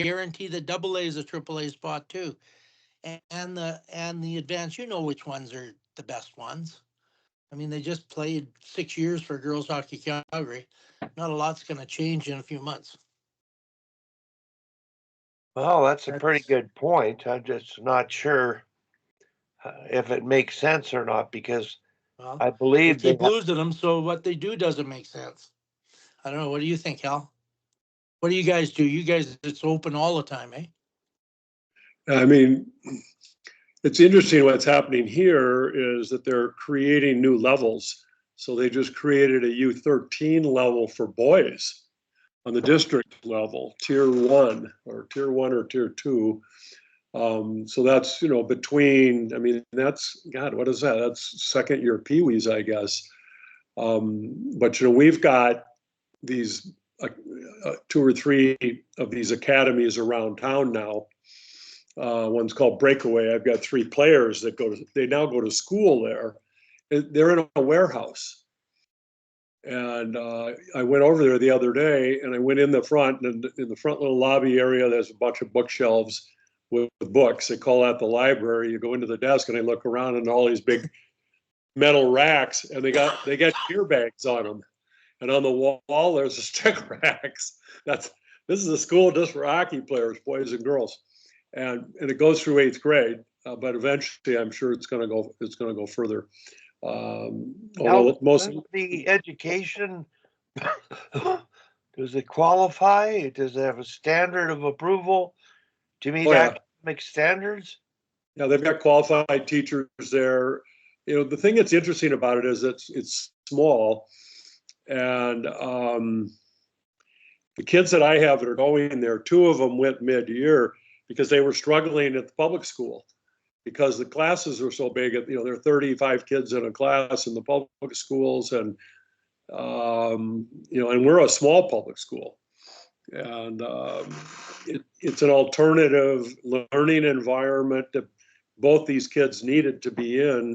guarantee that AA is a AAA spot too, and the advance. You know which ones are the best ones. I mean, they just played 6 years for girls hockey Calgary. Not a lot's going to change in a few months. Well, that's a pretty That's good point. I'm just not sure if it makes sense or not because well, I they believe they keep losing them, so what they do doesn't make sense. I don't know. What do you think, Hal? What do you guys do? You guys, it's open all the time, eh? I mean, it's interesting what's happening here is that they're creating new levels. So they just created a U13 level for boys on the district level, tier one or tier two. So that's, between, I mean, that's, God, what is that? That's second year peewees, I guess. But, we've got these two or three of these academies around town now. One's called Breakaway. I've got three players that they now go to school there. They're in a warehouse. And I went over there the other day and I went in the front, and in the front little lobby area, there's a bunch of bookshelves with books. They call that the library. You go into the desk and I look around and all these big metal racks, and they got beer bags on them. And on the wall, there's a stick racks. This is a school just for hockey players, boys and girls. And it goes through 8th grade, but eventually I'm sure it's going to go further. Although most of the education, does it qualify? Does it have a standard of approval to meet academic standards? Yeah, they've got qualified teachers there. The thing that's interesting about it is it's small, and the kids that I have that are going there, 2 of them went mid-year because they were struggling at the public school because the classes were so big. There are 35 kids in a class in the public schools, and and we're a small public school, and it's an alternative learning environment that both these kids needed to be in.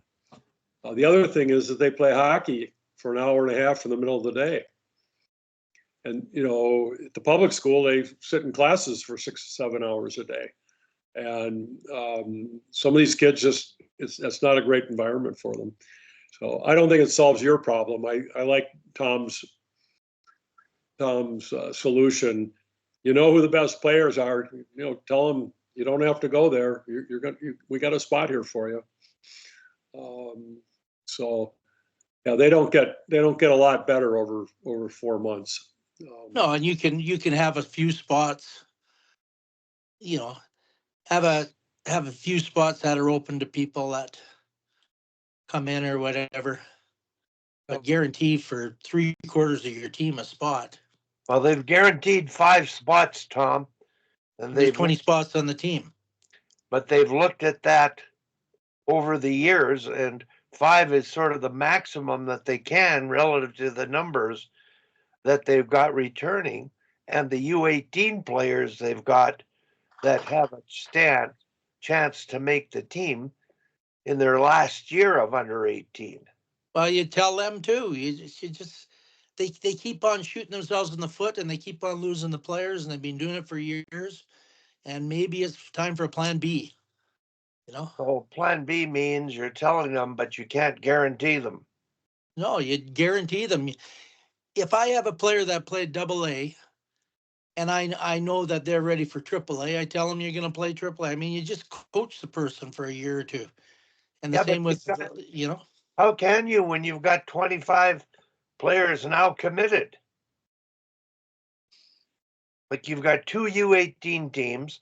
The other thing is that they play hockey for an hour and a half in the middle of the day. And, at the public school, they sit in classes for 6 to 7 hours a day. And some of these kids that's not a great environment for them. So I don't think it solves your problem. I like Tom's solution. You know who the best players are. Tell them you don't have to go there. We got a spot here for you. So yeah, they don't get a lot better over 4 months. No, and you can have a few spots. Have a few spots that are open to people that come in or whatever. But guarantee for 3/4 of your team a spot. Well, they've guaranteed 5 spots, Tom. And there's 20 spots on the team. But they've looked at that over the years, and 5 is sort of the maximum that they can relative to the numbers that they've got returning, and the U18 players they've got that have a chance to make the team in their last year of under 18. Well, you tell them too. They keep on shooting themselves in the foot, and they keep on losing the players, and they've been doing it for years. And maybe it's time for a plan B. So plan B means you're telling them, but you can't guarantee them. No, you guarantee them. If I have a player that played AA, and I know that they're ready for AAA, I tell them you're going to play AAA. I mean, you just coach the person for a year or two, and the same with How can you when you've got 25 players now committed? Like you've got 2 U18 teams.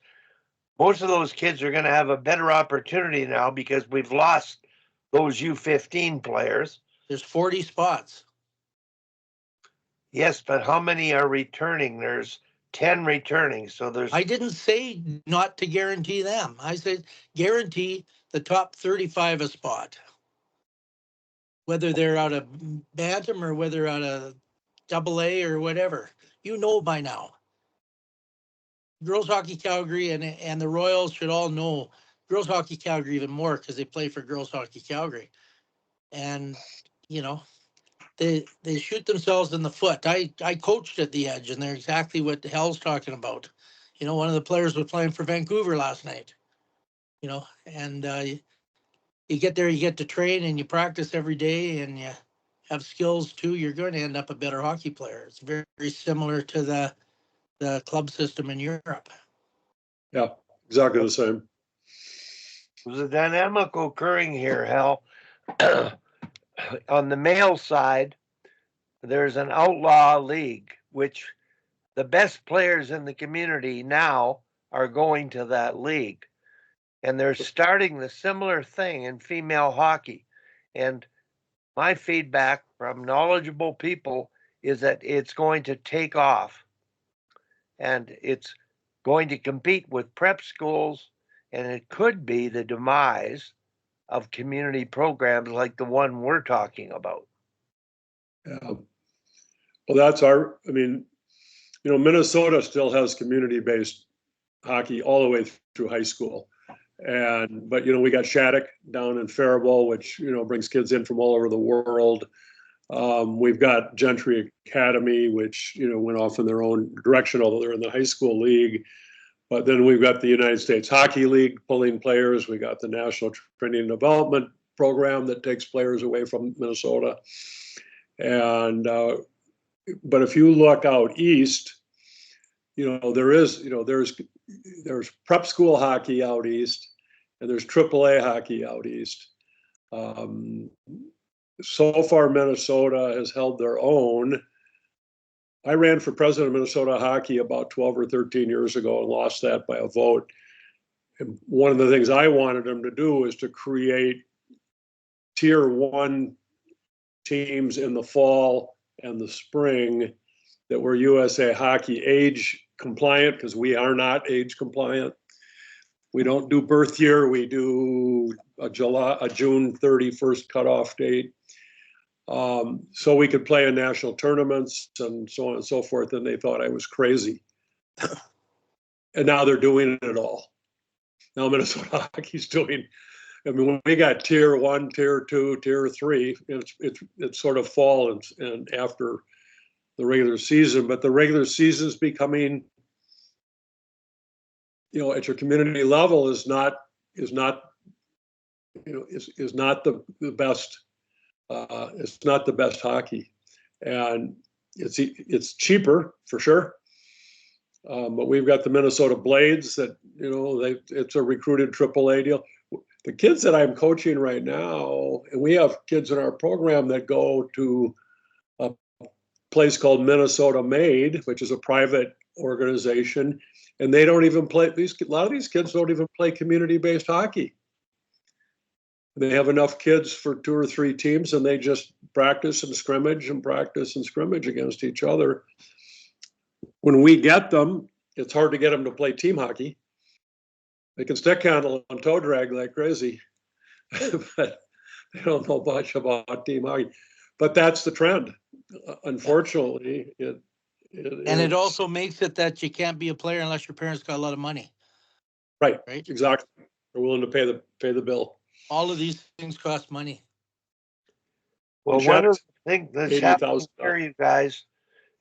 Most of those kids are going to have a better opportunity now because we've lost those U15 players. There's 40 spots. Yes, but how many are returning? There's 10 returning. So I didn't say not to guarantee them. I said guarantee the top 35 a spot. Whether they're out of Bantam or whether out of AA or whatever. You know by now. Girls Hockey Calgary and the Royals should all know. Girls Hockey Calgary even more because they play for Girls Hockey Calgary. And, they shoot themselves in the foot. I coached at the Edge, and they're exactly what the hell's talking about. One of the players was playing for Vancouver last night. And you get there, you get to train, and you practice every day, and you have skills too. You're going to end up a better hockey player. It's very, very similar to the club system in Europe. Yeah, exactly the same. There's a dynamic occurring here, Hal. On the male side, there's an outlaw league, which the best players in the community now are going to that league. And they're starting the similar thing in female hockey. And my feedback from knowledgeable people is that it's going to take off. And it's going to compete with prep schools, and it could be the demise of community programs like the one we're talking about. Yeah. Well, Minnesota still has community-based hockey all the way through high school. But we got Shattuck down in Faribault, which, brings kids in from all over the world. We've got Gentry Academy, which, went off in their own direction, although they're in the high school league. But then we've got the United States Hockey League pulling players. We got the National Training and Development Program that takes players away from Minnesota. But if you look out east, there's prep school hockey out east, and there's AAA hockey out east. So far, Minnesota has held their own. I ran for president of Minnesota Hockey about 12 or 13 years ago and lost that by a vote. And one of the things I wanted them to do is to create tier 1 teams in the fall and the spring that were USA Hockey age compliant, because we are not age compliant. We don't do birth year. We do a June 31st cutoff date. So we could play in national tournaments and so on and so forth. And they thought I was crazy. And now they're doing it all. Now Minnesota Hockey's doing. When we got tier 1, tier 2, tier 3, it's sort of fall and after the regular season. But the regular season is becoming, at your community level is not the best. It's not the best hockey, and it's cheaper for sure. But we've got the Minnesota Blades that it's a recruited AAA deal. The kids that I'm coaching right now, and we have kids in our program that go to a place called Minnesota Made, which is a private organization, and they don't even play. A lot of these kids don't even play community-based hockey. They have enough kids for 2 or 3 teams, and they just practice and scrimmage against each other. When we get them, it's hard to get them to play team hockey. They can stick handle and toe drag like crazy, but they don't know much about team hockey. But that's the trend. Unfortunately, it also makes it that you can't be a player unless your parents got a lot of money. Right. Exactly. They're willing to pay the bill. All of these things cost money. Well, one of the things that's happening here, you guys,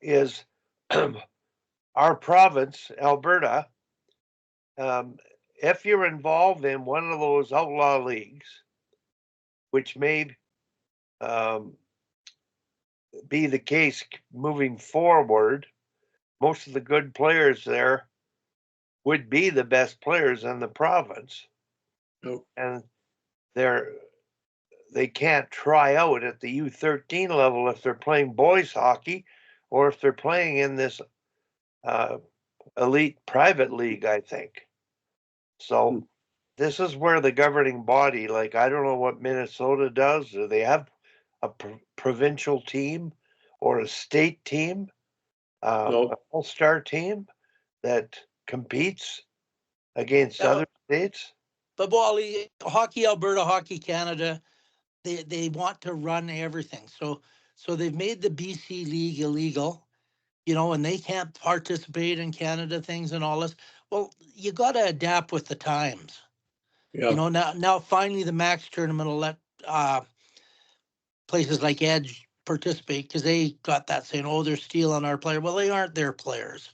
is our province, Alberta, if you're involved in one of those outlaw leagues, which may be the case moving forward, most of the good players there would be the best players in the province. Nope. And they can't try out at the U13 level if they're playing boys hockey or if they're playing in this elite private league, I think. So this is where the governing body, I don't know what Minnesota does. Do they have a provincial team or a state team, an all-star team that competes against other states? But Wally, Hockey Alberta, Hockey Canada, they want to run everything. So they've made the BC League illegal, and they can't participate in Canada things and all this. Well, you got to adapt with the times. Yeah. Now finally the Max tournament will let places like Edge participate because they got that saying, oh, they're stealing our player. Well, they aren't their players.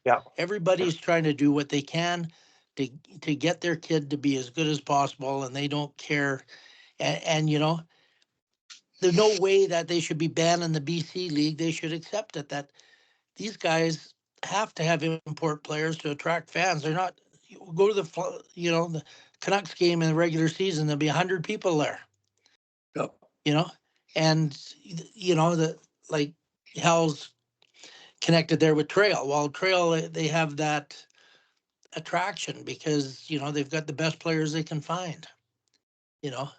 Yeah. Everybody's trying to do what they can to get their kid to be as good as possible, and they don't care. And you know, there's no way that they should be banning the BC League. They should accept it that these guys have to have import players to attract fans. They're not go to the Canucks game in the regular season. There'll be 100 people there. Yep. You know, and the like Hal's connected there with Trail. Well, Trail they have that attraction because they've got the best players they can find. You know,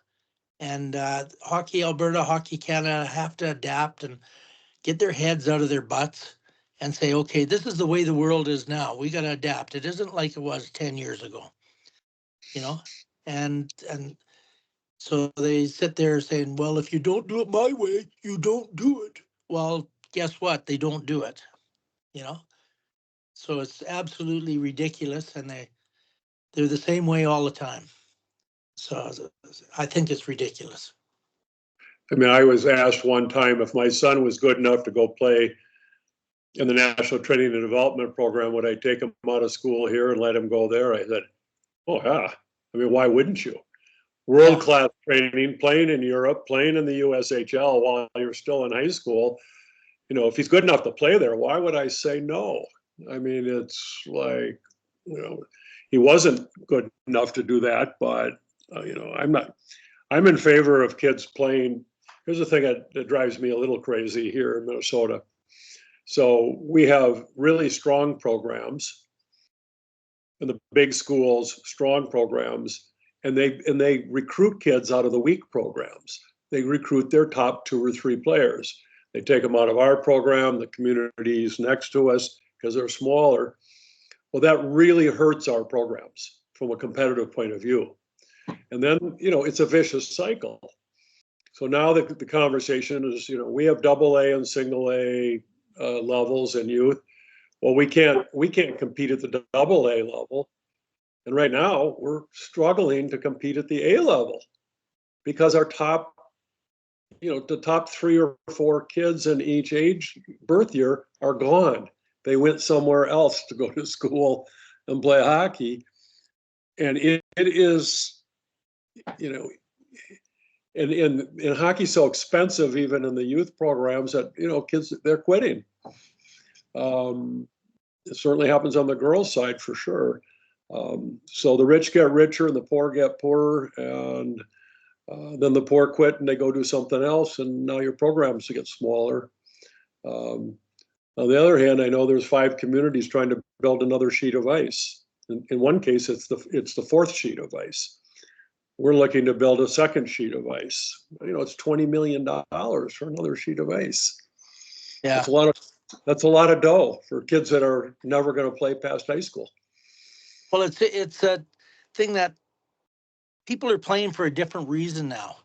and Hockey Alberta, Hockey Canada have to adapt and get their heads out of their butts and say, okay, this is the way the world is now. We got to adapt. It isn't like it was 10 years ago, and so they sit there saying, well, if you don't do it my way, you don't do it. Well, guess what? They don't do it, you know? So it's absolutely ridiculous. And they're the same way all the time. So I think it's ridiculous. I mean, I was asked one time if my son was good enough to go play in the National Training and Development Program, would I take him out of school here and let him go there? I said, oh, yeah. I mean, why wouldn't you? World-class training, playing in Europe, playing in the USHL while you're still in high school. If he's good enough to play there, why would I say no? I mean, it's like, he wasn't good enough to do that, but, I'm in favor of kids playing. Here's the thing that drives me a little crazy here in Minnesota. So we have really strong programs in the big schools, strong programs, and they recruit kids out of the weak programs. They recruit their top 2 or 3 players. They take them out of our program, the communities next to us, because they're smaller. Well, that really hurts our programs from a competitive point of view. And then, it's a vicious cycle. So now the conversation is, we have AA and single A levels in youth. Well, we can't compete at the AA level. And right now we're struggling to compete at the A level because our top, the top 3 or 4 kids in each age birth year are gone. They went somewhere else to go to school and play hockey. And it is, and hockey's so expensive, even in the youth programs, that, kids, they're quitting. It certainly happens on the girls' side for sure. So the rich get richer and the poor get poorer, and then the poor quit and they go do something else, and now your programs get smaller. On the other hand, I know there's 5 communities trying to build another sheet of ice. In one case, it's the 4th sheet of ice. We're looking to build a 2nd sheet of ice. It's $20 million for another sheet of ice. Yeah, that's a lot of dough for kids that are never going to play past high school. Well, it's a thing that people are playing for a different reason now.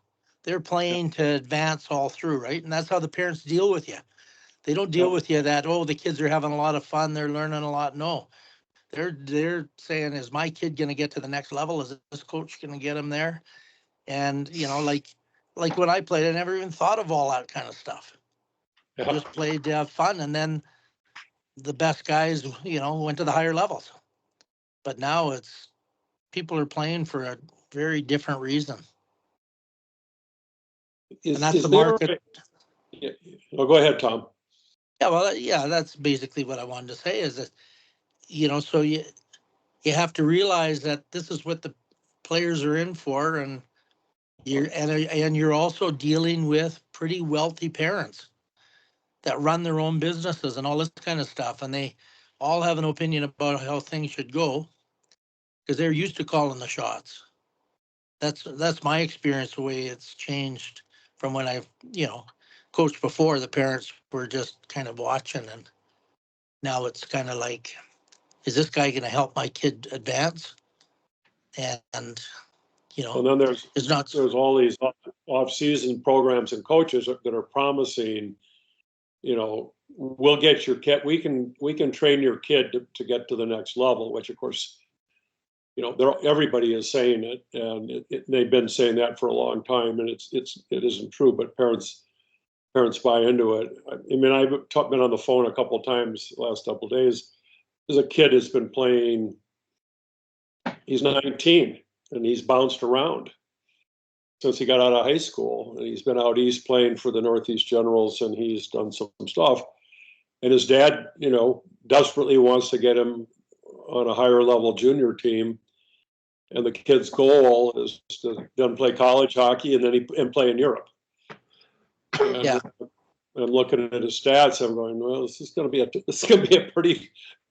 They're playing to advance all through, right? And that's how the parents deal with you. They don't deal with you that, oh, the kids are having a lot of fun, they're learning a lot. No, they're saying, is my kid going to get to the next level? Is this coach going to get him there? And like when I played, I never even thought of all that kind of stuff. I just played to have fun, and then the best guys, went to the higher levels. But now it's people are playing for a very different reason. And that's the market. Well, go ahead, Tom. Yeah, well, yeah, that's basically what I wanted to say is that, so you have to realize that this is what the players are in for, and you're also dealing with pretty wealthy parents that run their own businesses and all this kind of stuff, and they all have an opinion about how things should go because they're used to calling the shots. That's my experience, the way it's changed from when I've coached before. The parents were just kind of watching, and now it's kind of like, is this guy going to help my kid advance? And And then there's all these off-season programs and coaches that are promising, we'll get your kid, we can train your kid to get to the next level, which of course, everybody is saying it, and they've been saying that for a long time, and it isn't true, but parents buy into it. I mean, I've been on the phone a couple of times the last couple of days There's a kid that's been playing, he's 19, and he's bounced around since he got out of high school. And he's been out east playing for the Northeast Generals, and he's done some stuff. And his dad, desperately wants to get him on a higher level junior team. And the kid's goal is to then play college hockey and then play in Europe. And Yeah. I'm looking at his stats. I'm going, well, this is going to be a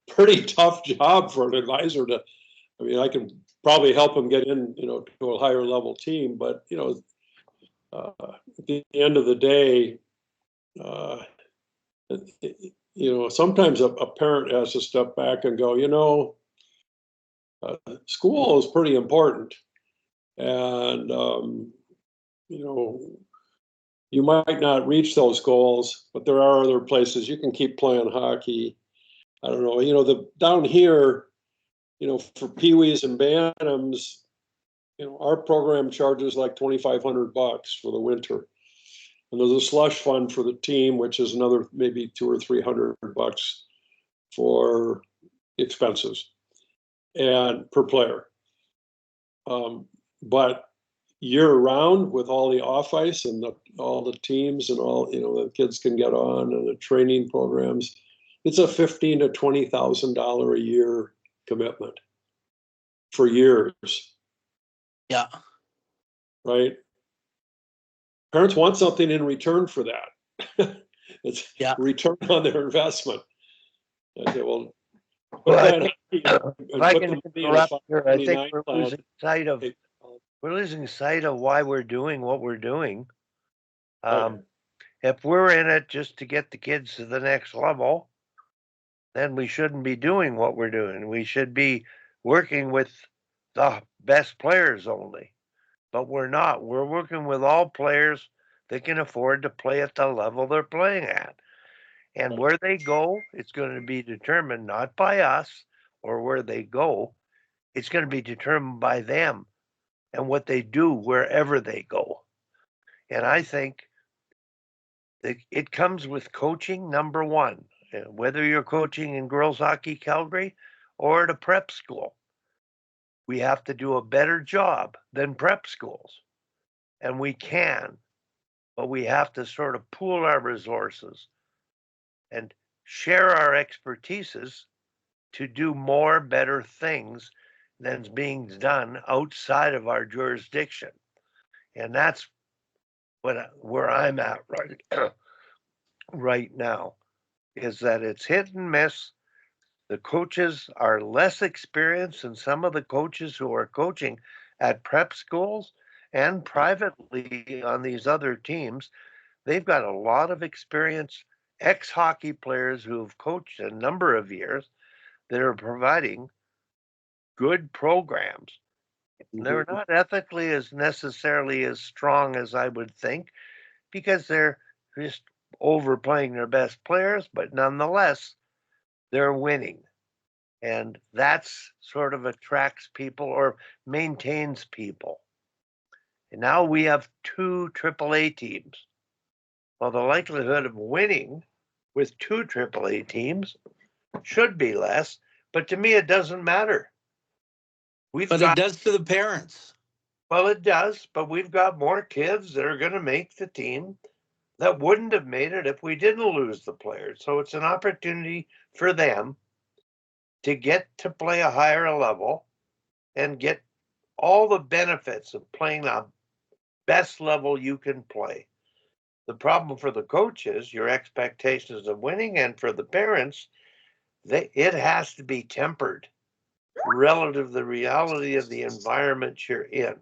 pretty tough job for an advisor to. I mean, I can probably help him get in, to a higher level team, but at the end of the day, sometimes a parent has to step back and go, school is pretty important, and you might not reach those goals, but there are other places you can keep playing hockey. I don't know, down here, for peewees and bantams, our program charges like $2,500 for the winter. And there's a slush fund for the team, which is another maybe $200 or $300 for expenses and per player. But year round, with all the off ice and all the teams and all the kids can get on and the training programs, it's a $15,000 to $20,000 a year commitment for years. Yeah. Right. Parents want something in return for that. It's return on their investment. I say, well, if I can interrupt here, I think we're losing sight of why we're doing what we're doing. If we're in it just to get the kids to the next level, then we shouldn't be doing what we're doing. We should be working with the best players only. But we're not. We're working with all players that can afford to play at the level they're playing at. And where they go, it's going to be determined not by us or where they go. It's going to be determined by them and what they do wherever they go. And I think that it comes with coaching, number one, whether you're coaching in girls hockey Calgary or at a prep school. We have to do a better job than prep schools. And we can, but we have to sort of pool our resources and share our expertises to do more better things than's being done outside of our jurisdiction. And that's where I'm at right now, is that it's hit and miss. The coaches are less experienced than some of the coaches who are coaching at prep schools and privately on these other teams. They've got a lot of experience, ex-hockey players who have coached a number of years that are providing good programs. They're not ethically as necessarily as strong as I would think, because they're just overplaying their best players, but nonetheless, they're winning. And that's sort of attracts people or maintains people. And now we have 2 AAA teams. Well, the likelihood of winning with 2 AAA teams should be less, but to me, it doesn't matter. But it does to the parents. Well, it does, but we've got more kids that are going to make the team that wouldn't have made it if we didn't lose the players. So it's an opportunity for them to get to play a higher level and get all the benefits of playing the best level you can play. The problem for the coaches, your expectations of winning, and for the parents, it has to be tempered relative to the reality of the environment you're in.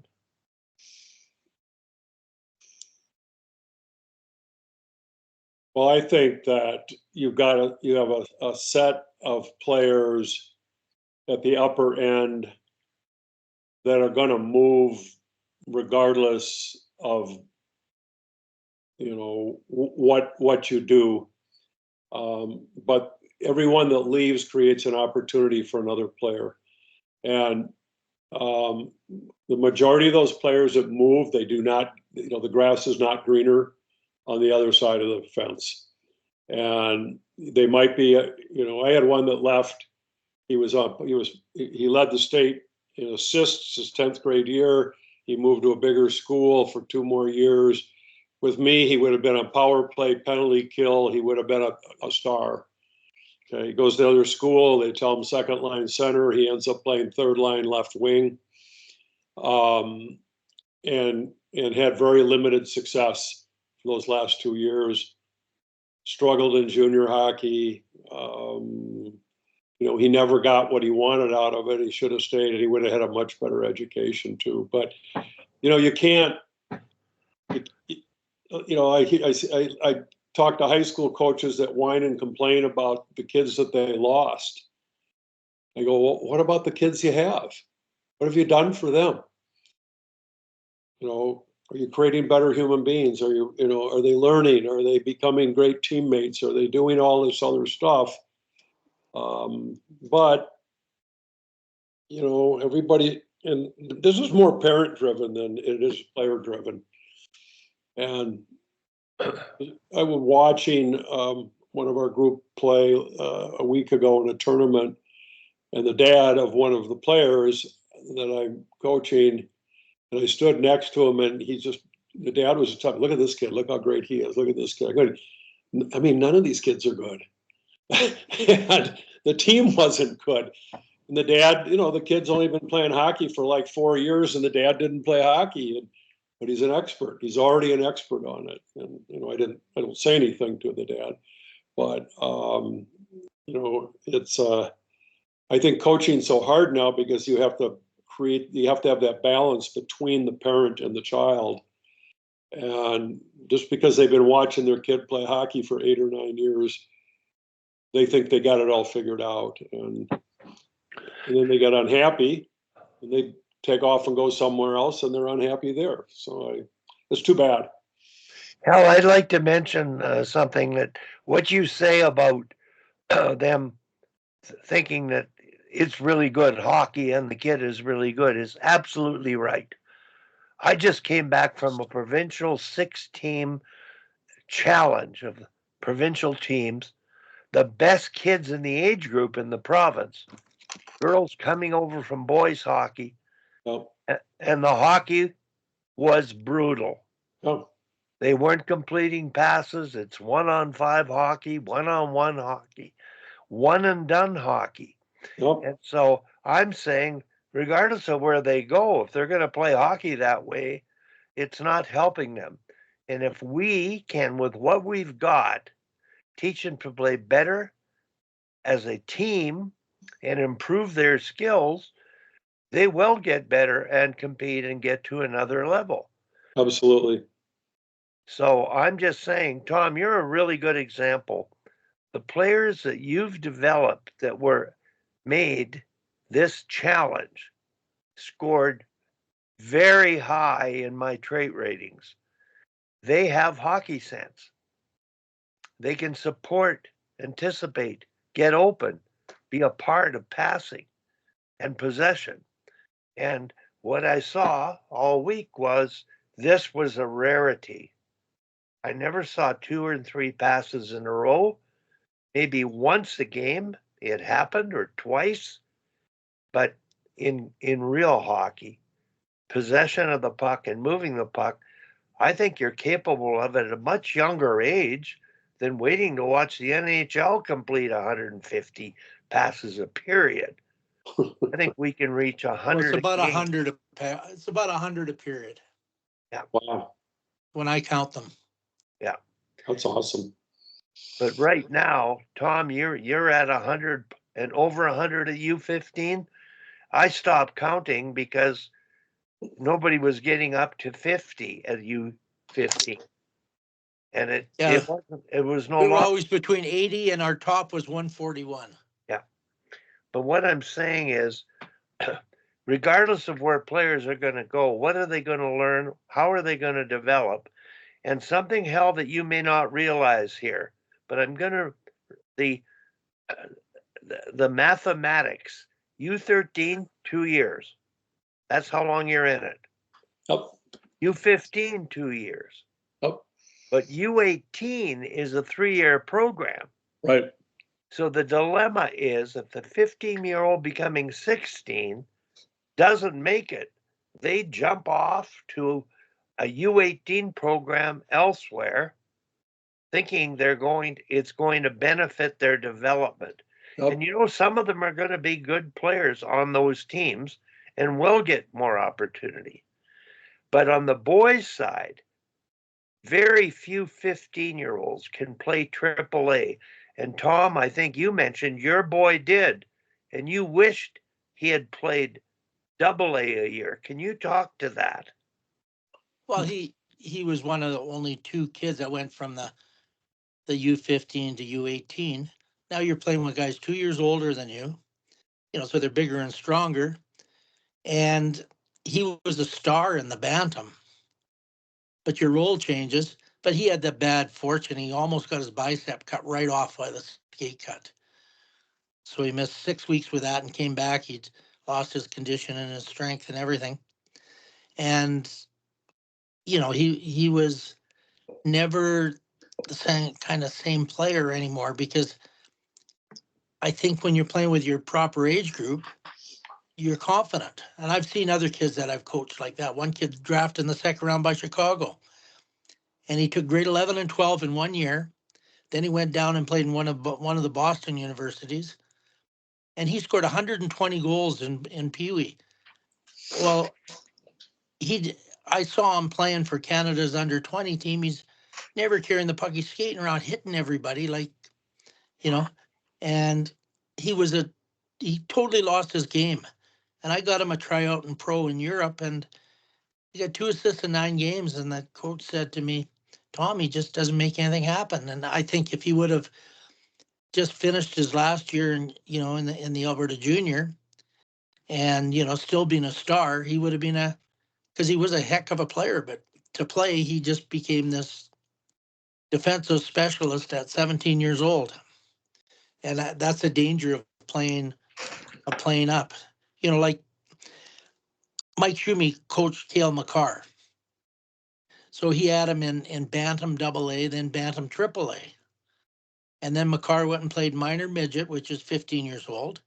Well, I think that you have a set of players at the upper end that are going to move regardless of what you do. But everyone that leaves creates an opportunity for another player. And the majority of those players that move, they do not, the grass is not greener on the other side of the fence. And they might be, I had one that left He led the state in assists his 10th grade year. He moved to a bigger school for 2 more years. With me, he would have been a power play, penalty kill. He would have been a star. Okay, he goes to another school. They tell him second line center. He ends up playing third line left wing, and had very limited success for those last 2 years. Struggled in junior hockey. He never got what he wanted out of it. He should have stayed, and he would have had a much better education too. But you can't. I talk to high school coaches that whine and complain about the kids that they lost. I go, well, what about the kids you have? What have you done for them? Are you creating better human beings? Are they learning? Are they becoming great teammates? Are they doing all this other stuff? But everybody, and this is more parent driven than it is player driven. And I was watching one of our group play a week ago in a tournament, and the dad of one of the players that I'm coaching, and I stood next to him, and the dad was tough. Look at this kid. Look how great he is. Look at this kid. I mean, none of these kids are good. And the team wasn't good. And the dad, the kid's only been playing hockey for like 4 years, and the dad didn't play hockey. But he's an expert. He's already an expert on it. And, I don't say anything to the dad. But, it's, I think coaching's so hard now because you have to have that balance between the parent and the child. And just because they've been watching their kid play hockey for 8 or 9 years, they think they got it all figured out. And then they get unhappy, and they take off and go somewhere else, and they're unhappy there. So it's too bad. Hal, I'd like to mention something that what you say about them thinking that it's really good hockey and the kid is really good is absolutely right. I just came back from a provincial 6-team challenge of provincial teams, the best kids in the age group in the province, girls coming over from boys hockey, and the hockey was brutal. They weren't completing passes. It's 1-on-5 hockey, 1-on-1 hockey, one and done hockey. And so I'm saying, regardless of where they go, if they're going to play hockey that way, it's not helping them. And if we can, with what we've got, teach them to play better as a team and improve their skills, they will get better and compete and get to another level. Absolutely. So I'm just saying, Tom, you're a really good example. The players that you've developed that were made this challenge scored very high in my trait ratings. They have hockey sense. They can support, anticipate, get open, be a part of passing and possession. And what I saw all week was this was a rarity. I never saw 2 or 3 passes in a row. Maybe once a game it happened, or twice. But in real hockey, possession of the puck and moving the puck, I think you're capable of it at a much younger age than waiting to watch the NHL complete 150 passes a period. I think we can reach 100. Well, it's about 100. It's about 100 a period. Yeah. Wow. When I count them. Yeah. That's awesome. But right now, Tom, you're at 100 and over 100 at U15. I stopped counting because nobody was getting up to 50 at U15. And it was no We were longer always between 80, and our top was 141. Yeah. But what I'm saying is, regardless of where players are going to go, what are they going to learn? How are they going to develop? And something, Hal, that you may not realize here, but I'm going to, the mathematics, U13, 2 years. That's how long you're in it. Yep. U15, 2 years. Yep. But U18 is a 3-year program. Right. So the dilemma is if the 15-year-old becoming 16 doesn't make it, they jump off to a U18 program elsewhere, thinking it's going to benefit their development. Yep. And some of them are going to be good players on those teams and will get more opportunity. But on the boys' side, very few 15-year-olds can play AAA. And Tom, I think you mentioned your boy did, and you wished he had played AA a year. Can you talk to that? Well, he was one of the only two kids that went from the U15 to U18. Now you're playing with guys 2 years older than you, so they're bigger and stronger. And he was a star in the bantam, but your role changes. But he had the bad fortune. He almost got his bicep cut right off by the skate cut. So he missed 6 weeks with that and came back. He'd lost his condition and his strength and everything. And, he was never the same player anymore, because I think when you're playing with your proper age group, you're confident. And I've seen other kids that I've coached like that. One kid drafted in the second round by Chicago, and he took grade 11 and 12 in 1 year. Then he went down and played in one of the Boston universities, and he scored 120 goals in Pee Wee. Well, I saw him playing for Canada's under-20 team. He's never carrying the puck. He's skating around, hitting everybody, and he totally lost his game. And I got him a tryout in pro in Europe, and he got 2 assists in 9 games. And that coach said to me, "Tom, he just doesn't make anything happen." And I think if he would have just finished his last year in the Alberta Junior, and still being a star, he would have been because he was a heck of a player. But to play, he just became this defensive specialist at 17 years old, and that's the danger of playing up. Like Mike Schumi coached Cale McCarr, so he had him in bantam AA, then bantam AAA, and then McCarr went and played minor midget, which is 15 years old.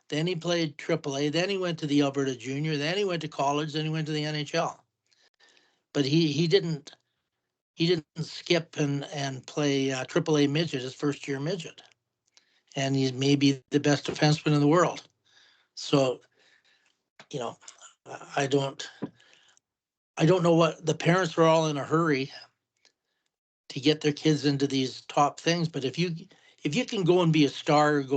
Then he played AAA. Then he went to the Alberta Junior. Then he went to college. Then he went to the NHL. But he didn't skip and play AAA midget his first year midget, and he's maybe the best defenseman in the world. So, you know, I don't know what the parents were all in a hurry to get their kids into these top things. But if you can go and be a star, if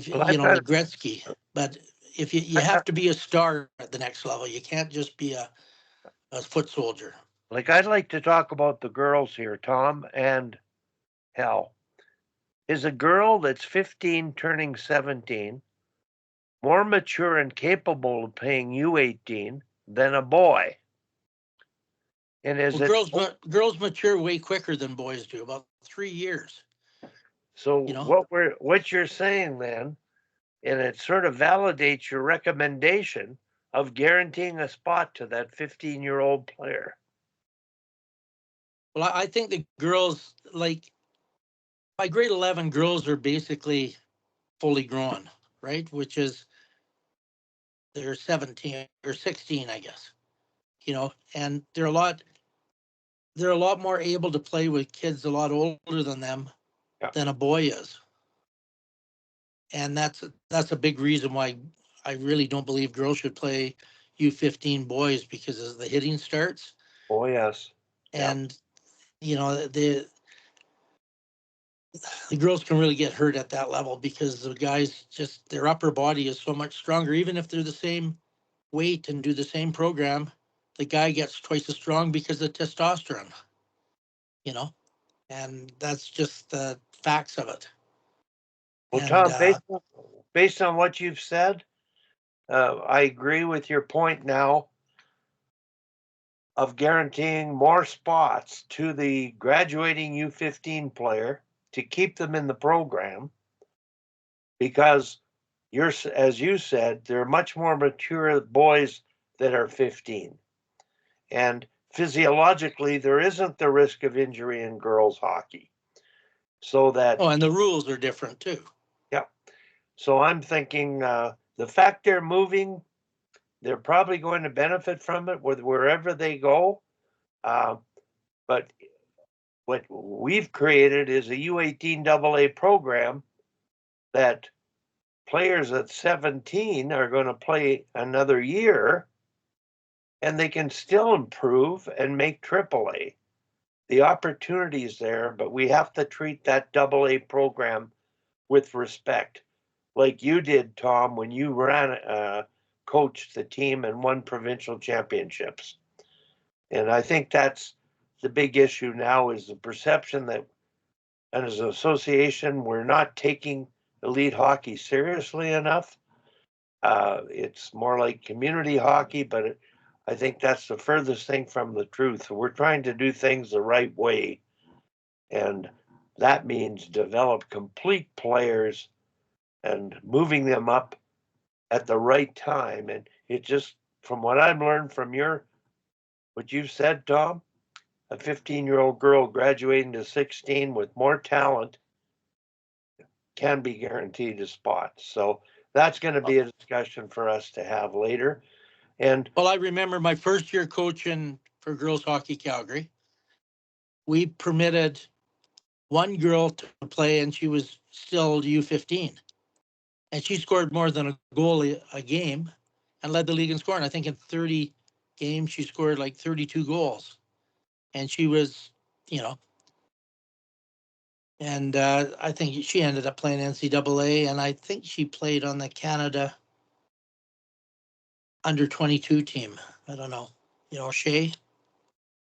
Well, like Gretzky, but if you have to be a star at the next level, you can't just be a foot soldier. I'd like to talk about the girls here, Tom, and hell, is a girl that's 15 turning 17 more mature and capable of playing U18 than a boy? And Girls mature way quicker than boys do, about 3 years. So what you're saying then, and it sort of validates your recommendation of guaranteeing a spot to that 15-year-old player. Well, I think the girls, like by grade 11, girls are basically fully grown, right? Which is they're 17 or 16, I guess. And they're a lot more able to play with kids a lot older than them than a boy is. And that's a big reason why I really don't believe girls should play U15 boys, because as the hitting starts. Oh, yes. And the girls can really get hurt at that level, because the guys just, their upper body is so much stronger. Even if they're the same weight and do the same program, the guy gets twice as strong because of testosterone, and that's just the facts of it. Well, And Tom, based on what you've said, I agree with your point now of guaranteeing more spots to the graduating U15 player to keep them in the program, because as you said, they're much more mature boys that are 15. And physiologically, there isn't the risk of injury in girls hockey. so that, Oh, and the rules are different too. yeah. So I'm thinking the fact they're moving, they're probably going to benefit from it wherever they go. But what we've created is a U18 AA program that players at 17 are going to play another year and they can still improve and make AAA. The opportunity is there, but we have to treat that AA program with respect, like you did, Tom, when you coached the team and won provincial championships. And I think that's the big issue now, is the perception that as an association, we're not taking elite hockey seriously enough. It's more like community hockey, but I think that's the furthest thing from the truth. We're trying to do things the right way, and that means develop complete players and moving them up at the right time. And it just, from what I've learned from what you've said, Tom, a 15-year-old girl graduating to 16 with more talent can be guaranteed a spot. So that's going to be a discussion for us to have later. And well, I remember my first year coaching for girls hockey Calgary. We permitted one girl to play, and she was still U15, and she scored more than a goal a game, and led the league in scoring. I think in 30 games she scored like 32 goals, and she was, you know, and I think she ended up playing NCAA, and I think she played on the Canada under 22 team. I don't know, Shay.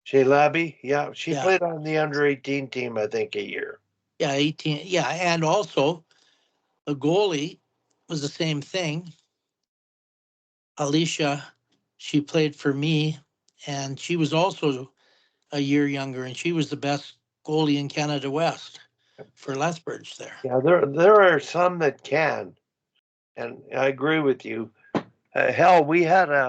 Shay Labby, yeah, she Yeah, played on the under 18 team, I think, a year. yeah, 18. Yeah, and also the goalie was the same thing. Alicia, she played for me, and she was also a year younger, and she was the best goalie in Canada West for Lethbridge there. Yeah, there are some that can, and I agree with you. Hell, we had a